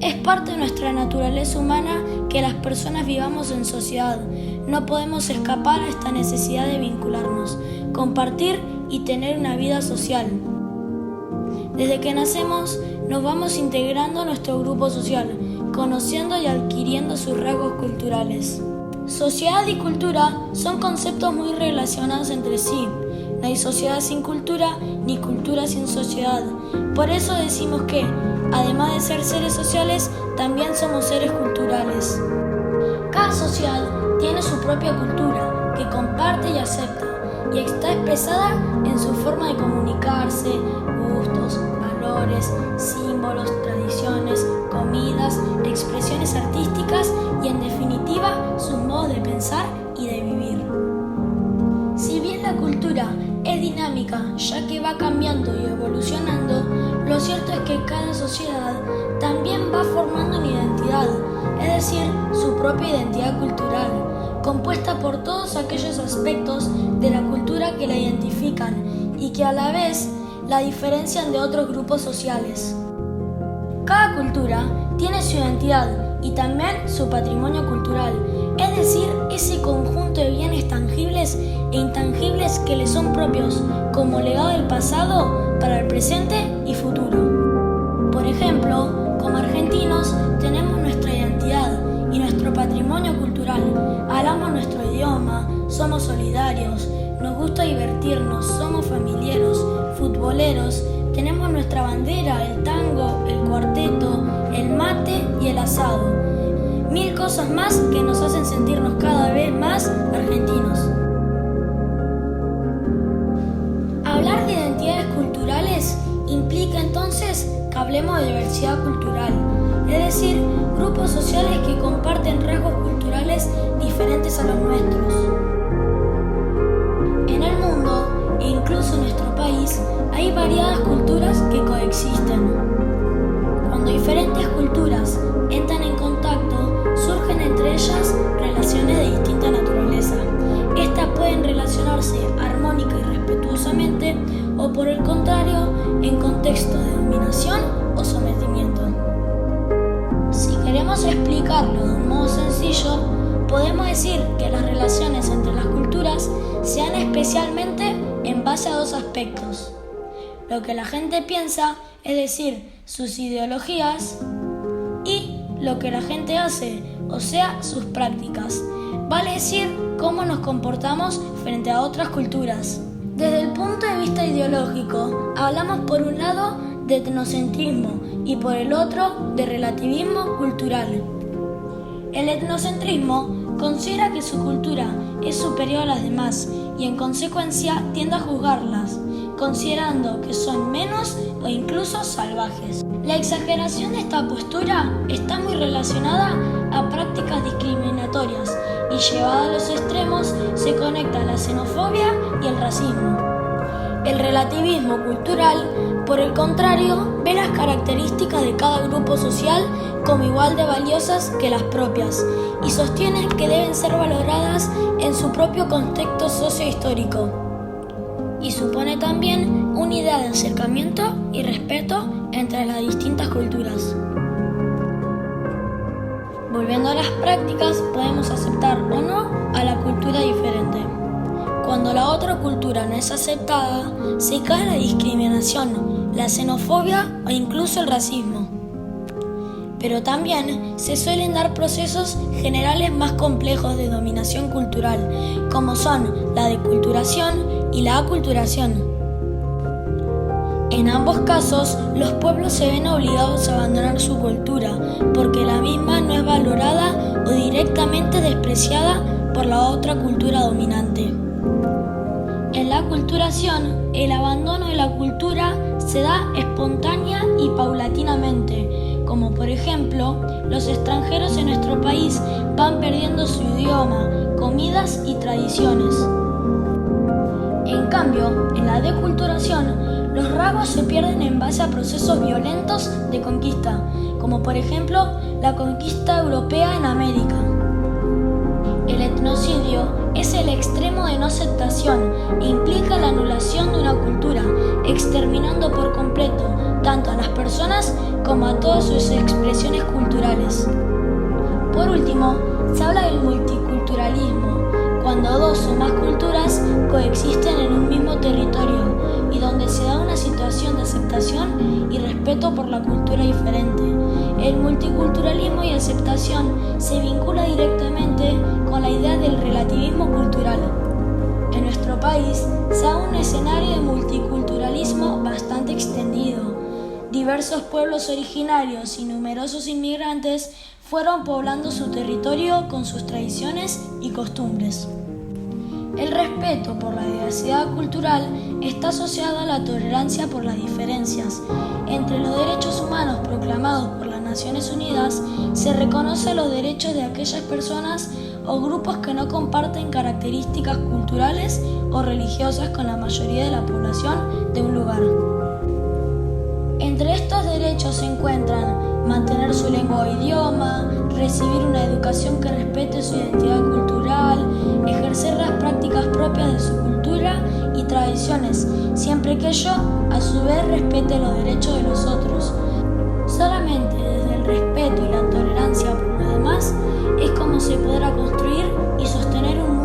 Es parte de nuestra naturaleza humana que las personas vivamos en sociedad. No podemos escapar a esta necesidad de vincularnos, compartir y tener una vida social. Desde que nacemos, nos vamos integrando a nuestro grupo social, conociendo y adquiriendo sus rasgos culturales. Sociedad y cultura son conceptos muy relacionados entre sí. No hay sociedad sin cultura, ni cultura sin sociedad. Por eso decimos que, además de ser seres sociales, también somos seres culturales. Cada sociedad tiene su propia cultura, que comparte y acepta, y está expresada en su forma de comunicarse, gustos, valores, símbolos, tradiciones, comidas, expresiones artísticas y, en definitiva, sus modos de pensar y de vivir. Si bien la cultura es dinámica, ya que va cambiando y evolucionando, lo cierto es que cada sociedad también va formando una identidad, es decir, su propia identidad cultural, compuesta por todos aquellos aspectos de la cultura que la identifican y que a la vez la diferencian de otros grupos sociales. Cada cultura tiene su identidad y también su patrimonio cultural, es decir, ese conjunto de bienes tangibles e intangibles que le son propios como legado del pasado para el presente y futuro. Por ejemplo, como argentinos tenemos nuestra identidad y nuestro patrimonio cultural, hablamos nuestro idioma, somos solidarios, nos gusta divertirnos, somos familiares, futboleros, tenemos nuestra bandera, el tango, el cuarteto, el mate y el asado. Mil cosas más que nos hacen sentirnos cada vez más argentinos. Hablar de identidades culturales implica entonces que hablemos de diversidad cultural, es decir, grupos sociales que comparten rasgos culturales diferentes a los nuestros. En el mundo, e incluso en nuestro país, hay variadas culturas que coexisten. Cuando diferentes culturas entran en contacto, surgen entre ellas relaciones de distinta naturaleza. Estas pueden relacionarse armónica y respetuosamente, o por el contrario, en contexto de dominación o sometimiento. Si queremos explicarlo de un modo sencillo, podemos decir que las relaciones entre las culturas se dan especialmente en base a dos aspectos: lo que la gente piensa, es decir, sus ideologías, y lo que la gente hace, o sea, sus prácticas, vale decir, cómo nos comportamos frente a otras culturas. Desde el punto de vista ideológico, hablamos por un lado de etnocentrismo y por el otro de relativismo cultural. El etnocentrismo considera que su cultura es superior a las demás y en consecuencia tiende a juzgarlas, considerando que son menos o incluso salvajes. La exageración de esta postura está muy relacionada a prácticas discriminatorias y, llevada a los extremos, se conecta a la xenofobia y el racismo. El relativismo cultural, por el contrario, ve las características de cada grupo social como igual de valiosas que las propias y sostiene que deben ser valoradas en su propio contexto sociohistórico. Y supone también una idea de acercamiento y respeto entre las distintas culturas. Volviendo a las prácticas, podemos aceptar o no a la cultura diferente. Cuando la otra cultura no es aceptada, se cae la discriminación, la xenofobia o incluso el racismo. Pero también se suelen dar procesos generales más complejos de dominación cultural, como son la deculturación y la aculturación. En ambos casos, los pueblos se ven obligados a abandonar su cultura porque la misma no es valorada o directamente despreciada por la otra cultura dominante. En la aculturación, el abandono de la cultura se da espontánea y paulatinamente, como por ejemplo, los extranjeros en nuestro país van perdiendo su idioma, comidas y tradiciones. En cambio, en la deculturación, los rasgos se pierden en base a procesos violentos de conquista, como por ejemplo la conquista europea en América. El etnocidio es el extremo de no aceptación e implica la anulación de una cultura, exterminando por completo tanto a las personas como a todas sus expresiones culturales. Por último, se habla del multiculturalismo, cuando dos o más culturas coexisten en un mismo territorio y donde se da una situación de aceptación y respeto por la cultura diferente. El multiculturalismo y aceptación se vincula directamente con la idea del relativismo cultural. En nuestro país se da un escenario de multiculturalismo bastante extendido. Diversos pueblos originarios y numerosos inmigrantes fueron poblando su territorio con sus tradiciones y costumbres. El respeto por la diversidad cultural está asociado a la tolerancia por las diferencias. Entre los derechos humanos proclamados por las Naciones Unidas se reconocen los derechos de aquellas personas o grupos que no comparten características culturales o religiosas con la mayoría de la población de un lugar. Entre estos derechos se encuentran mantener su lengua o idioma, recibir una educación que respete su identidad cultural, ejercer las prácticas propias de su cultura y tradiciones, siempre que ello, a su vez, respete los derechos de los otros. Solamente desde el respeto y la tolerancia por los demás es como se podrá construir y sostener un